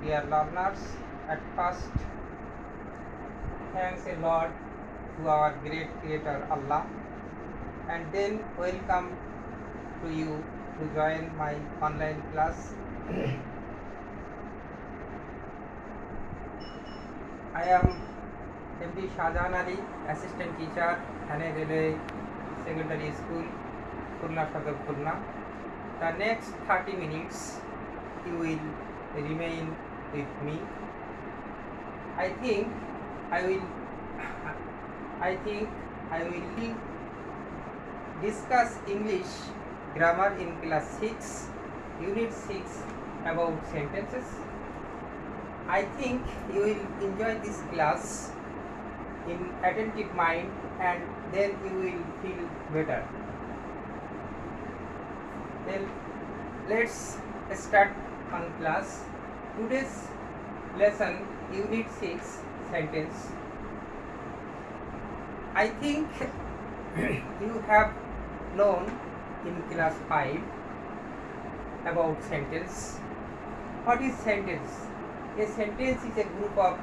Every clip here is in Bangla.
Dear learners, at first, thanks a lot to our great Creator Allah, and then welcome to you to join my online class. I am MD Shahjahan Ali, Assistant Teacher, Thane Railway Secondary School, Khulna Sadar Khulna. The next 30 minutes you will remain with me. I think I will discuss English grammar in class 6, unit 6 about sentences. I think you will enjoy this class in attentive mind, and then you will feel better. Then let's start on class. Today's lesson, unit 6, sentence. I think you have known in class 5 about sentence. What is sentence? A sentence is a group of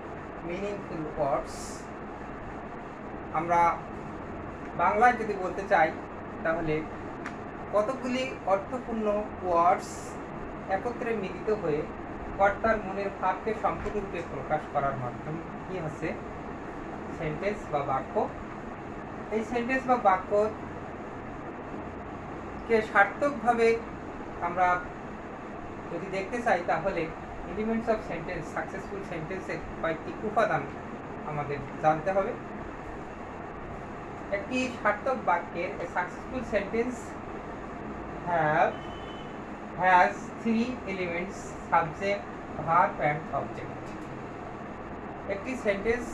meaningful words. আমরা বাংলায় যদি বলতে চাই তাহলে কতগুলি অর্থপূর্ণ ওয়ার্ডস একত্রে মিলিত হয়ে কর্তার মনের ভাবকে সম্পূর্ণরূপে প্রকাশ করার মাধ্যম কি হচ্ছে সেন্টেন্স বা বাক্য। এই সেন্টেন্স বা বাক্যকে সার্থকভাবে আমরা যদি দেখতে চাই তাহলে এলিমেন্টস অফ সেন্টেন্স, সাকসেসফুল সেন্টেন্সের কয়েকটি উপাদান আমাদের জানতে হবে। একটি সার্থক বাক্যের a successful sentence has three elements: subject, verb and object. একটি সেন্টেন্স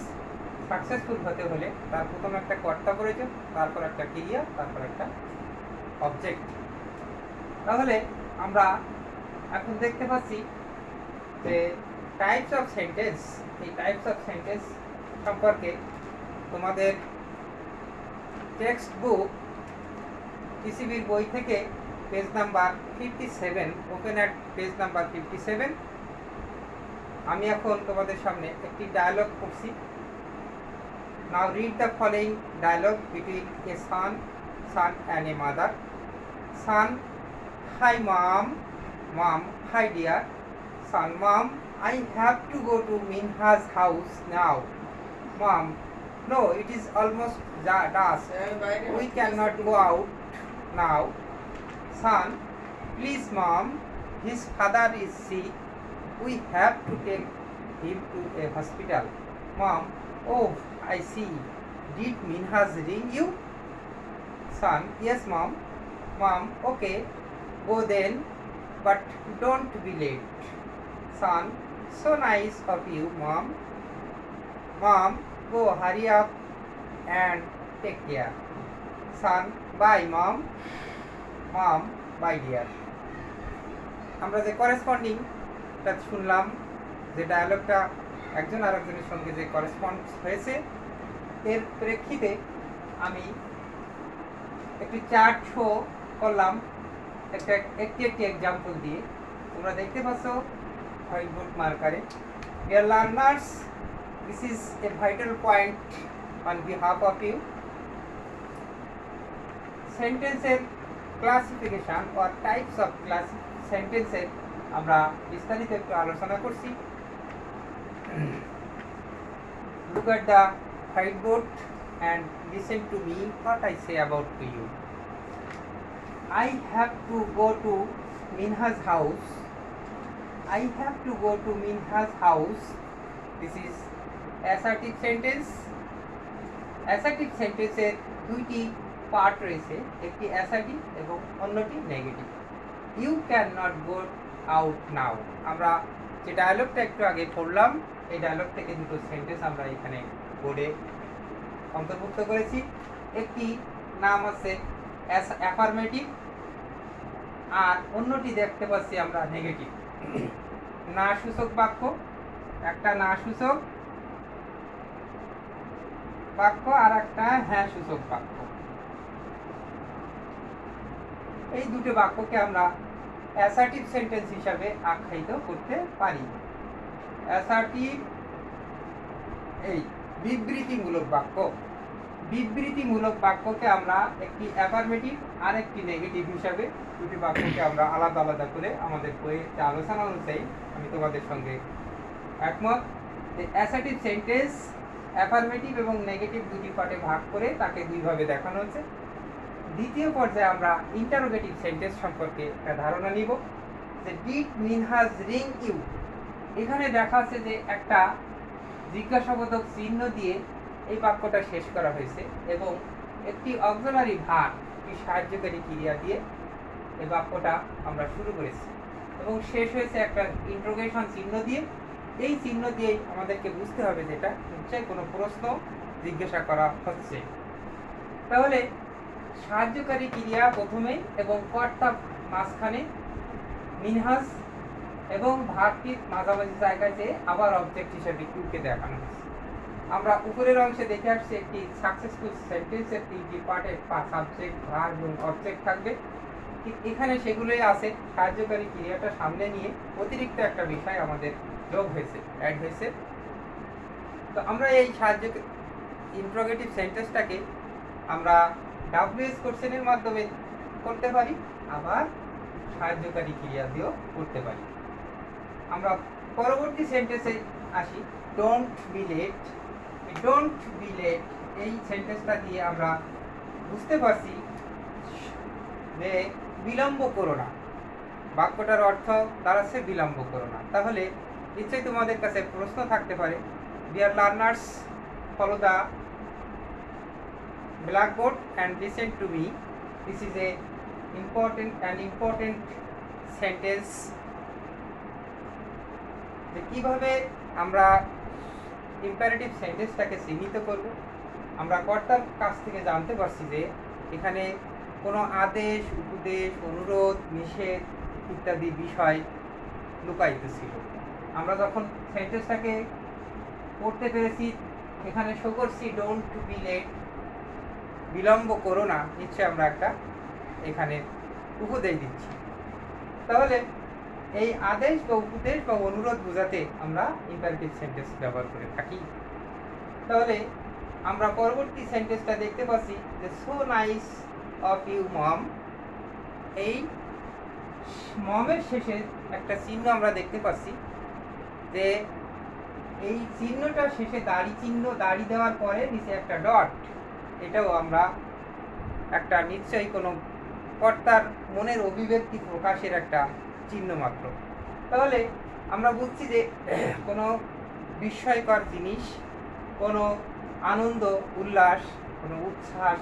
সাকসেসফুল হতে হলে তার প্রথম একটা কর্তা প্রয়োজন, তারপর একটা ক্রিয়া, তারপর একটা অবজেক্ট। তাহলে আমরা এখন দেখতে পাচ্ছি যে টাইপস অফ সেন্টেন্স, এই টাইপস অফ সেন্টেন্স সম্পর্কে তোমাদের টেক্সট বুক পিসিবির বই থেকে page number 57, open at page number 57। আমি এখন তোমাদের সামনে একটি ডায়ালগ করছি। Now read the following dialogue between a son and a mother. Son: hi mom. Mom: hi dear. Son: mom, I have to go to Minha's house now. Mom: no, it is almost dusk. We cannot go out now. Son: please mom, his father is sick. We have to take him to a hospital. Mom: oh, I see. Did Minhas ring you? Son: yes mom. Mom: okay, go then, but don't be late. Son: so nice of you mom. Mom: go, hurry up and take care. Son: bye mom. Mom: bye dear. আমরা যে করেসপন্ডিংটা শুনলাম, যে ডায়ালগটা একজন আরেকজনের সঙ্গে যে করেসপন্ড হয়েছে, এর প্রেক্ষিতে আমি একটি চার্ট শো করলাম একটি এক্সাম্পল দিয়ে। তোমরা দেখতে পাচ্ছ হোয়াইট বোর্ড মার্কারে। Dear learners, this is a vital point on behalf of you. সেন্টেন্সের ক্লাসিফিকেশন or types of সেন্টেন্সের আমরা বিস্তারিত একটু আলোচনা করছি। Look at the whiteboard and listen to me what I say about to you. I have to go to Minha's house. I have to go to Minha's house. This is assertive sentence. Assertive sentence এর দুইটি পার্ট রয়েছে, একটি অ্যাসার্টিভ এবং অন্যটি negative. You cannot go out now. আমরা যে ডায়ালগটা একটু আগে পড়লাম, এই ডায়ালগ থেকে দুটো সেন্টেন্স আমরা এখানে বোর্ডে অন্তর্ভুক্ত করেছি। একটি নাম আছে অ্যাফার্মেটিভ, আর অন্যটি দেখতে পাচ্ছি আমরা নেগেটিভ। না সূচক বাক্য, একটা না সূচক বাক্য আর একটা হ্যাঁ সূচক বাক্য। এই দুটো বাক্যকে আমরা অ্যাসার্টিভ সেন্টেন্স হিসাবে আখ্যায়িত করতে পারি। অ্যাসার্টিভ এই বিবৃতিমূলক বাক্য। বিবৃতিমূলক বাক্যকে আমরা একটি অ্যাফার্মেটিভ আর একটি নেগেটিভ হিসাবে দুটি বাক্যকে আমরা আলাদা আলাদা করে আমাদের বইয়ে যে আলোচনা অনুযায়ী আমি তোমাদের সঙ্গে একমত। অ্যাসার্টিভ সেন্টেন্স অ্যাফার্মেটিভ এবং নেগেটিভ দুটি পার্টে ভাগ করে তাকে দুইভাবে দেখানো হচ্ছে। দ্বিতীয় পর্যায়ে আমরা ইন্টারোগেটিভ সেন্টেন্স সম্পর্কে একটা ধারণা নিব যে ডিড মিনহাজ রিং ইউ। এখানে দেখা আছে যে একটা জিজ্ঞাসাবোধক চিহ্ন দিয়ে এই বাক্যটা শেষ করা হয়েছে এবং একটি অক্সিলারি ভার্ব, একটি সাহায্যকারী ক্রিয়া দিয়ে এই বাক্যটা আমরা শুরু করেছি এবং শেষ হয়েছে একটা ইন্টারোগেশন চিহ্ন দিয়ে। এই চিহ্ন দিয়েই আমাদেরকে বুঝতে হবে যেটা নিশ্চয়ই কোনো প্রশ্ন জিজ্ঞাসা করা হচ্ছে। তাহলে সাহায্যকারী ক্রিয়া প্রথমেই এবং কর্তা মাঝখানে, মিনহাজ এবং ভার্বটির মাঝামাঝি জায়গায় যে আবার অবজেক্ট হিসেবে ইউকে দেখানো হয়েছে। আমরা উপরের অংশে দেখে আসছি একটি সাকসেসফুল সেন্টেন্সের তিনটি পার্টে সাবজেক্ট, ভার্ব এবং অবজেক্ট থাকবে। ঠিক এখানে সেগুলোই আছে। সাহায্যকারী ক্রিয়াটা সামনে নিয়ে অতিরিক্ত একটা বিষয় আমাদের যোগ হয়েছে, অ্যাড হয়েছে। তো আমরা এই ইন্টারোগেটিভ সেন্টেন্সটাকে আমরা ডাব্লিউএস কোশ্চেনের মাধ্যমে করতে পারি, আবার সাহায্যকারী ক্রিয়া দিয়েও করতে পারি। আমরা পরবর্তী সেন্টেন্সে আসি, don't be late. Don't be late এই সেন্টেন্সটা দিয়ে আমরা বুঝতে পারছি যে বিলম্ব করো না। বাক্যটার অর্থ দাঁড়াচ্ছে বিলম্ব করো না। তাহলে নিশ্চয়ই তোমাদের কাছে প্রশ্ন থাকতে পারে, dear learners follow the blackboard and listen to me. This is a important sentence. যে কিভাবে আমরা ইম্পারেটিভ সেন্টেন্সটাকে চিহ্নিত করব। আমরা কর্তার কাছ থেকে জানতে পারছি যে এখানে কোনো আদেশ, উপদেশ, অনুরোধ, নিষেধ ইত্যাদি বিষয় লুকায়িত ছিল। আমরা যখন সেন্টেন্সটাকে পড়তে পেরেছি, এখানে শো করছি ডোন্ট বি লেট, বিলম্ব করো না, নিশ্চয় আমরা একটা এখানে উপদেশ দিচ্ছি। তাহলে এই আদেশ বা উপদেশ বা অনুরোধ বোঝাতে আমরা ইম্পারেটিভ সেন্টেন্স ব্যবহার করে থাকি। তাহলে আমরা পরবর্তী সেন্টেন্সটা দেখতে পাচ্ছি যে so nice of you mom. এই মমের শেষে একটা চিহ্ন আমরা দেখতে পাচ্ছি যে এই চিহ্নটা শেষে দাড়ি দেওয়ার পরে নিচে একটা ডট। এটাও আমরা একটা নিশ্চয়ই কোনো কর্তার মনের অভিব্যক্তি প্রকাশের একটা চিহ্ন মাত্র। তাহলে আমরা বুঝছি যে কোনো বিস্ময়কর জিনিস, কোনো আনন্দ, উল্লাস, কোনো উচ্ছ্বাস,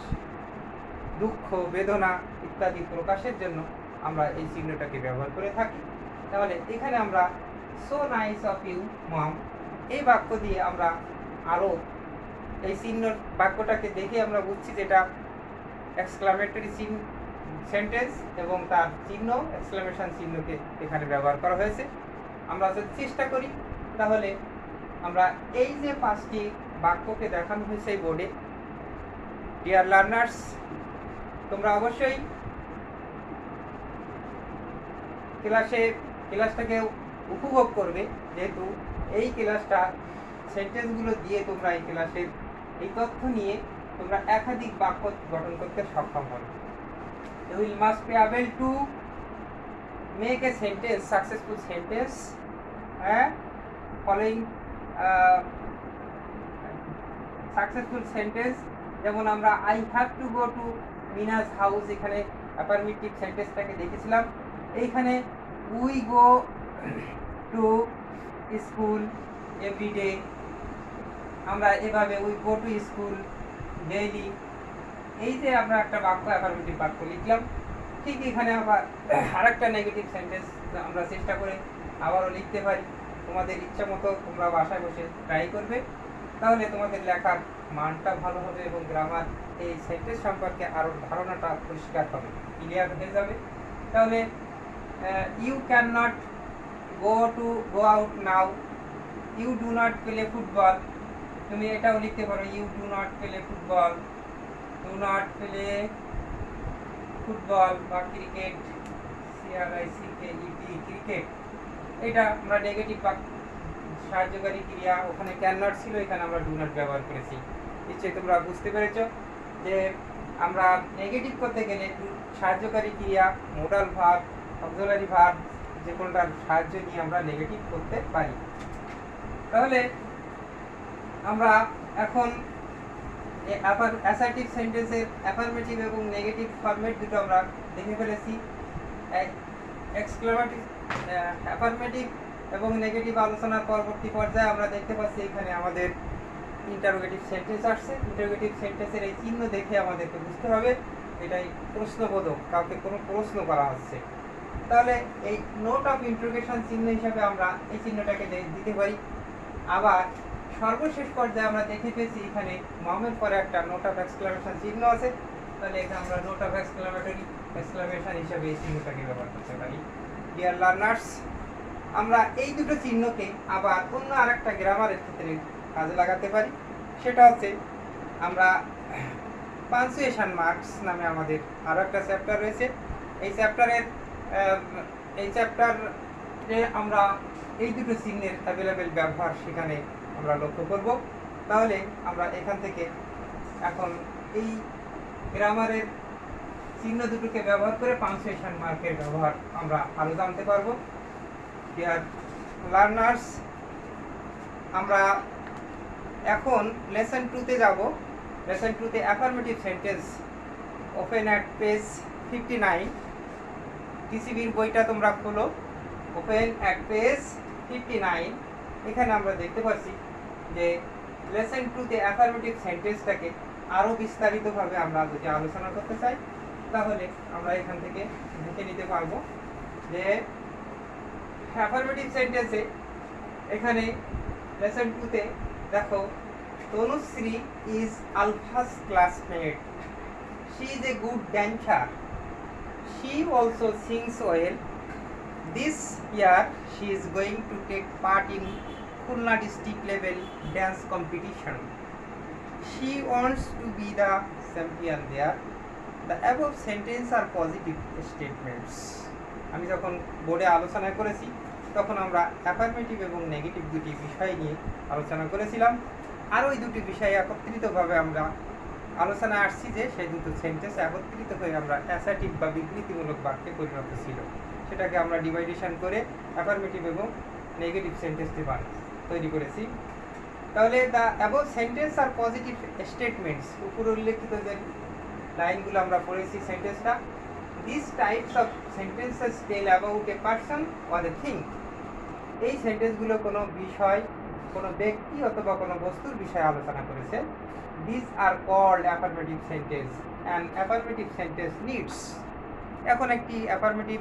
দুঃখ, বেদনা ইত্যাদি প্রকাশের জন্য আমরা এই চিহ্নটাকে ব্যবহার করে থাকি। তাহলে এখানে আমরা so nice of you mom এই বাক্য দিয়ে আমরা আরও এই চিহ্ন বাক্যটাকে দেখে আমরা বুঝছি যেটা এক্সক্লামেটরি সেন্টেন্স এবং তার চিহ্ন এক্সক্লামেশন চিহ্নকে এখানে ব্যবহার করা হয়েছে। আমরা যদি চেষ্টা করি তাহলে আমরা এই যে পাঁচটি বাক্যকে দেখানো হয়েছে এই বোর্ডে, ডিয়ার লার্নার্স তোমরা অবশ্যই ক্লাসটাকে উপভোগ করবে, যেহেতু এই ক্লাসটা সেন্টেন্সগুলো দিয়ে তোমরা এই ক্লাসের এই তথ্য নিয়ে তোমরা একাধিক বাক্য গঠন করতে সক্ষম হবে। You will must be able to make a sentence, successful sentence, following successful sentence। যেমন আমরা I have to go to Mina's house, এখানে অ্যাফার্মেটিভ সেন্টেন্সটাকে দেখেছিলাম। এইখানে we go to school every day, আমরা এভাবে we go to school daily। এই যে আমরা একটা বাক্য অ্যাফার্মেটিভ বাক্য লিখলাম, ঠিক এখানে আবার আরেকটা নেগেটিভ সেন্টেন্স আমরা চেষ্টা করে আবারও লিখতে পারি। তোমাদের ইচ্ছা মতো তোমরা বাসায় বসে ট্রাই করবে, তাহলে তোমাদের লেখার মানটা ভালো হবে এবং গ্রামার এই সেন্টেন্স সম্পর্কে আরও ধারণাটা পরিষ্কার হবে, ক্লিয়ার হয়ে যাবে। তাহলে you cannot go out now, you do not play football. তুমি এটাও লিখতে পারো, you do not play football, do not play football বা ক্রিকেট, CRICKET ক্রিকেট। এটা আমরা নেগেটিভ সাহায্যকারী ক্রিয়া, ওখানে ক্যান নট ছিল, এখানে আমরা ডু নট ব্যবহার করেছি। নিশ্চয়ই তোমরা বুঝতে পেরেছো যে আমরা নেগেটিভ করতে গেলে সাহায্যকারী ক্রিয়া, মোডাল ভার্ব, অক্সিলারি ভার্ব যে কোনটার সাহায্য নিয়ে আমরা নেগেটিভ করতে পারি। তাহলে আমরা এখন অ্যাসার্টিভ সেন্টেন্সের অ্যাফার্মেটিভ এবং নেগেটিভ ফরম্যাট দুটো আমরা দেখে ফেলেছি। এক্সক্লেমেটিভ অ্যাফার্মেটিভ এবং নেগেটিভ আলোচনার পরবর্তী পর্যায়ে আমরা দেখতে পাচ্ছি এখানে আমাদের ইন্টারোগেটিভ সেন্টেন্স আসছে। ইন্টারোগেটিভ সেন্টেন্সের এই চিহ্ন দেখে আমাদেরকে বুঝতে হবে এটাই প্রশ্নবোধক, কাউকে কোনো প্রশ্ন করা হচ্ছে। তাহলে এই নোট অফ ইন্টারোগেশন চিহ্ন হিসাবে আমরা এই চিহ্নটাকে দিতে পারি। আবার সর্বশেষ পর্যায়ে আমরা দেখে পেয়েছি এখানে মমের পরে একটা নোট অফ এক্সক্লামেশন চিহ্ন আছে, তাহলে এখানে আমরা নোট অফ এক্সক্লামেশন হিসাবে এই চিহ্নটাকে ব্যবহার করতে পারি। ডিয়ার লার্নার্স, আমরা এই দুটো চিহ্নকে আবার অন্য আরেকটা গ্রামারের ক্ষেত্রে কাজে লাগাতে পারি। সেটা হচ্ছে আমরা পাঞ্চুয়েশন মার্কস নামে আমাদের আরও একটা চ্যাপ্টার রয়েছে। এই চ্যাপ্টারে আমরা এই দুটো চিহ্নের অ্যাভেলেবেল ব্যবহার সেখানে আমরা লক্ষ্য করব। তাহলে আমরা এখান থেকে এখন এই গ্রামারের চিহ্ন দুটোকে ব্যবহার করে পাঞ্চুয়েশন মার্কের ব্যবহার আমরা আরও জানতে পারবো। ডিয়ার লার্নার্স, আমরা এখন লেসন 2-তে যাব। লেসন 2-তে affirmative sentence, open at page 59। টিসিবির বইটা তোমরা খোলো, ওপেন অ্যাট পেজ 59। এখানে আমরা দেখতে পাচ্ছি যে লেসন 2-তে অ্যাফার্মেটিভ সেন্টেন্সটাকে আরও বিস্তারিতভাবে আমরা যদি আলোচনা করতে চাই তাহলে আমরা এখান থেকে দেখে নিতে পারবো যে অ্যাফার্মেটিভ সেন্টেন্সে এখানে লেসন 2-তে দেখো, Tanushree is alphas classmate, she is a good dancer, she also sings well. This year she is going to take part in Khulna district level dance competition. She wants to be the champion there. The above sentence are positive statements. আমি যখন বোর্ডে আলোচনা করেছি তখন আমরা অ্যাফার্মেটিভ এবং নেগেটিভ দুটি বিষয় নিয়ে আলোচনা করেছিলাম। আর ওই দুটি বিষয় একত্রিতভাবে আমরা আলোচনায় আসছি যে সেই দুটো সেন্টেন্স একত্রিত হয়ে আমরা অ্যাসার্টিভ বা বিবৃতিমূলক বাক্যে পরিণত ছিল, সেটাকে আমরা ডিভাইডেশন করে অ্যাফার্মেটিভ এবং নেগেটিভ সেন্টেন্সটি তৈরি করেছি। তাহলে the above sentence are positive statements, উপরে উল্লেখিত যে লাইনগুলো আমরা পড়েছি সেন্টেন্সটা, this types of sentences tell about a person or a thing. এই সেন্টেন্সগুলো কোনো বিষয়, কোনো ব্যক্তি অথবা কোনো বস্তুর বিষয়ে আলোচনা করেছে। These are called affirmative sentence. An affirmative sentence needs. এখন একটি অ্যাফার্মেটিভ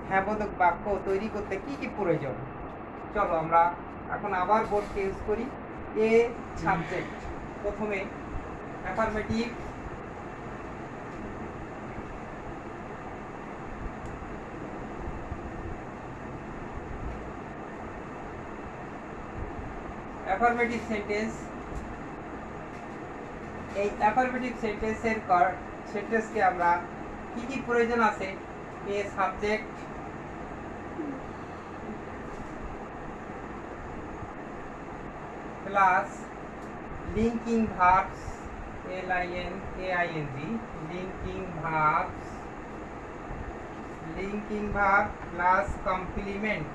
হ্যাঁবোধক বাক্য তৈরি করতে কি কি প্রয়োজন, চলো আমরা এখন আবার বোর্ডকে ইউজ করি। এ সাবজেক্ট, প্রথমে অ্যাফার্মেটিভ সেন্টেন্স। এই অ্যাফার্মেটিভ সেন্টেন্সকে আমরা কি কি প্রয়োজন আছে, এ subject, plus linking verbs, LINKING, linking verb plus complement.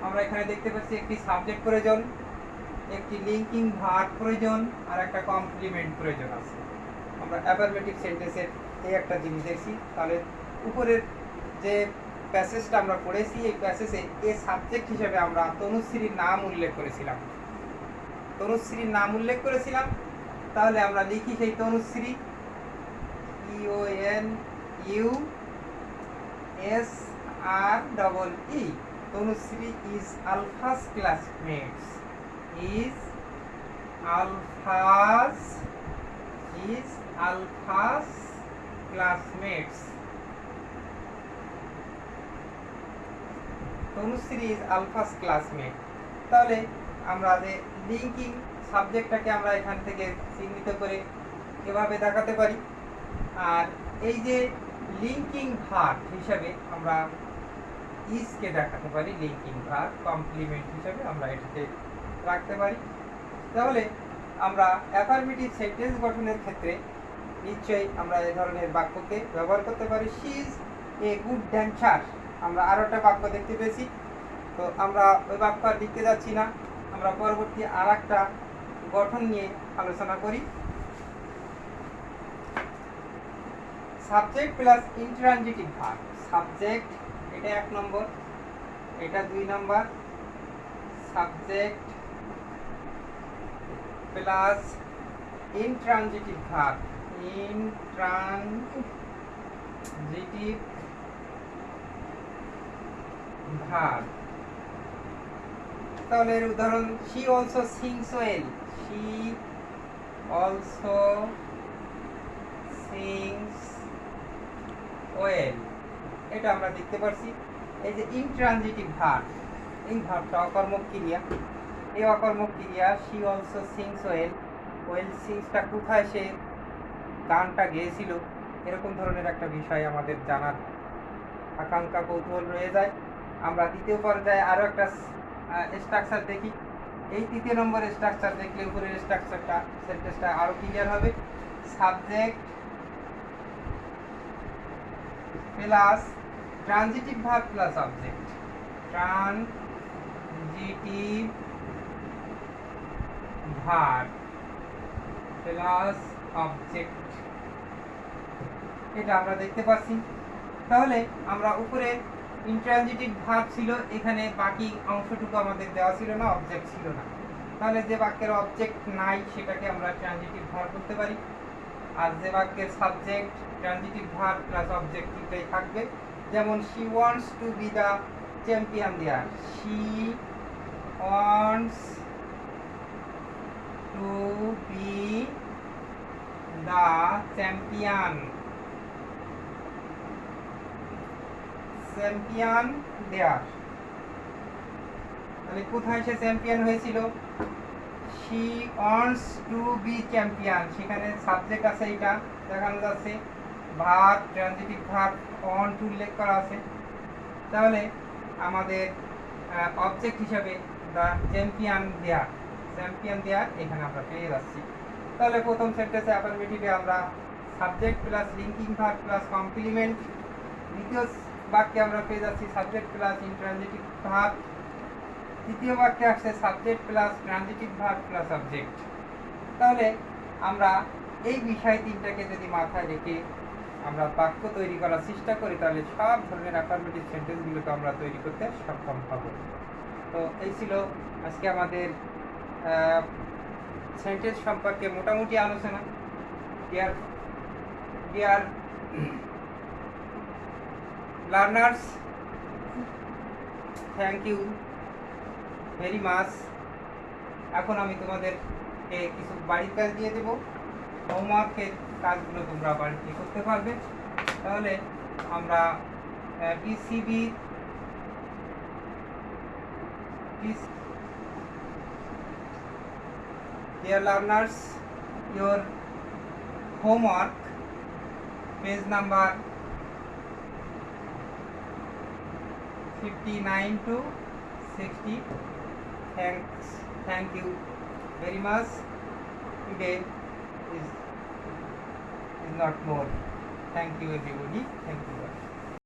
আমরা এখানে দেখতে পাচ্ছি একটি সাবজেক্ট প্রয়োজন, একটি লিঙ্কিং ভার্ব প্রয়োজন, আর একটা কমপ্লিমেন্ট প্রয়োজন আছে। আমরা অ্যাফার্মেটিভ সেন্টেন্সের এই একটা জিনিস দেখছি। তাহলে উপরের যে প্যাসেজটা আমরা পড়েছি, এই প্যাসেজে এ সাবজেক্ট হিসেবে আমরা তনুশ্রীর নাম উল্লেখ করেছিলাম। তাহলে আমরা লিখি সেই Tanushree, TONUSREE। Tanushree is Alpha's classmates. Tanushree is alphas classmate. তাহলে আমরা যে লিঙ্কিং সাবজেক্টটাকে আমরা এখান থেকে চিহ্নিত করে এভাবে দেখাতে পারি। আর এই যে লিঙ্কিং ভার্ব হিসাবে আমরা ইজকে দেখাতে পারি, লিঙ্কিং ভার্ব কমপ্লিমেন্ট হিসাবে আমরা এটাকে রাখতে পারি। তাহলে আমরা অ্যাফার্মেটিভ সেন্টেন্স গঠনের ক্ষেত্রে নিশ্চয়ই আমরা এই ধরনের বাক্যকে ব্যবহার করতে পারি। She is a good dancer. আমরা আরও একটা বাক্য দেখতে পেয়েছি, তো আমরা ওই বাক্য আর লিখতে যাচ্ছি না, আমরা পরবর্তী আর একটা গঠন নিয়ে আলোচনা করি। Subject plus intransitive verb. Subject এটা 1 নম্বর, এটা 2 number. Subject plus intransitive verb, intransitive verb. তাহলে এর উদাহরণ, she also sings well, she also sings well, এটা আমরা দেখতে পাচ্ছি। এই যে ইন্ট্রানজিটিভ ভার্ব, এই ভার্বটা অকর্মক ক্রিয়া, এই অকর্মক ক্রিয়া she also sings well, well singsটা কোথায় সে গানটা গেয়েছিল, এরকম ধরনের একটা বিষয় আমাদের জানার আকাঙ্ক্ষা কৌতূহল রয়ে যায়। আমরা দ্বিতীয় পর্যায়ে আরও একটা স্ট্রাকচার দেখি। এই 3 নম্বর স্ট্রাকচার দেখলে উপরের স্ট্রাকচারটা সেন্টেন্সটা আরও ক্লিয়ার হবে। Subject plus transitive verb plus object, transitive verb plus object, এটা আমরা দেখতে পাচ্ছি। তাহলে আমরা উপরে ইন্ট্রানজিটিভ ভার্ব ছিল, এখানে বাকি অংশটুকু আমাদের দেওয়া ছিল না, অবজেক্ট ছিল না। তাহলে যে বাক্যের অবজেক্ট নাই সেটাকে আমরা ট্রানজিটিভ ভার্ব বলতে পারি। আর যে বাক্যের subject transitive verb plus object তিনটাই থাকবে। যেমন she wants to be the champion there, she wants to be the champion, champion there. তাহলে কোথায় সে চ্যাম্পিয়ন হয়েছিল, she wants to be champion, সেখানে সাবজেক্ট আছে, এটা দেখানো যাচ্ছে, verb transitive verb want to উল্লেখ করা আছে। তাহলে আমাদের অবজেক্ট হিসাবে the champion there, champion there এখানে আমরা পেয়ে যাচ্ছি। তাহলে প্রথম সেন্টেন্সে অ্যাফার্মেটিভে আমরা subject plus linking verb plus complement, দ্বিতীয় বাক্যে আমরা পেয়ে যাচ্ছি সাবজেক্ট প্লাস ইন্ট্রানজিটিভ ভার্ব, তৃতীয় বাক্যে আসছে subject plus transitive verb plus object. তাহলে আমরা এই বিষয় তিনটাকে যদি মাথায় রেখে আমরা বাক্য তৈরি করার চেষ্টা করি, তাহলে সব ধরনের অ্যাফার্মেটিভ সেন্টেন্সগুলোকে আমরা তৈরি করতে সক্ষম হব। তো এই ছিল আজকে আমাদের সেন্টেন্স সম্পর্কে মোটামুটি আলোচনা। Dear learners, thank you very much. এখন আমি তোমাদেরকে কিছু বাড়ির কাজ দিয়ে দেবো, হোমওয়ার্কের কাজগুলো তোমরা বাড়িতে করতে পারবে। তাহলে আমরা TCB Dear learners, your homework, page number 59 to 60. Thank you very much. Today is not more. Thank you everybody. Thank you.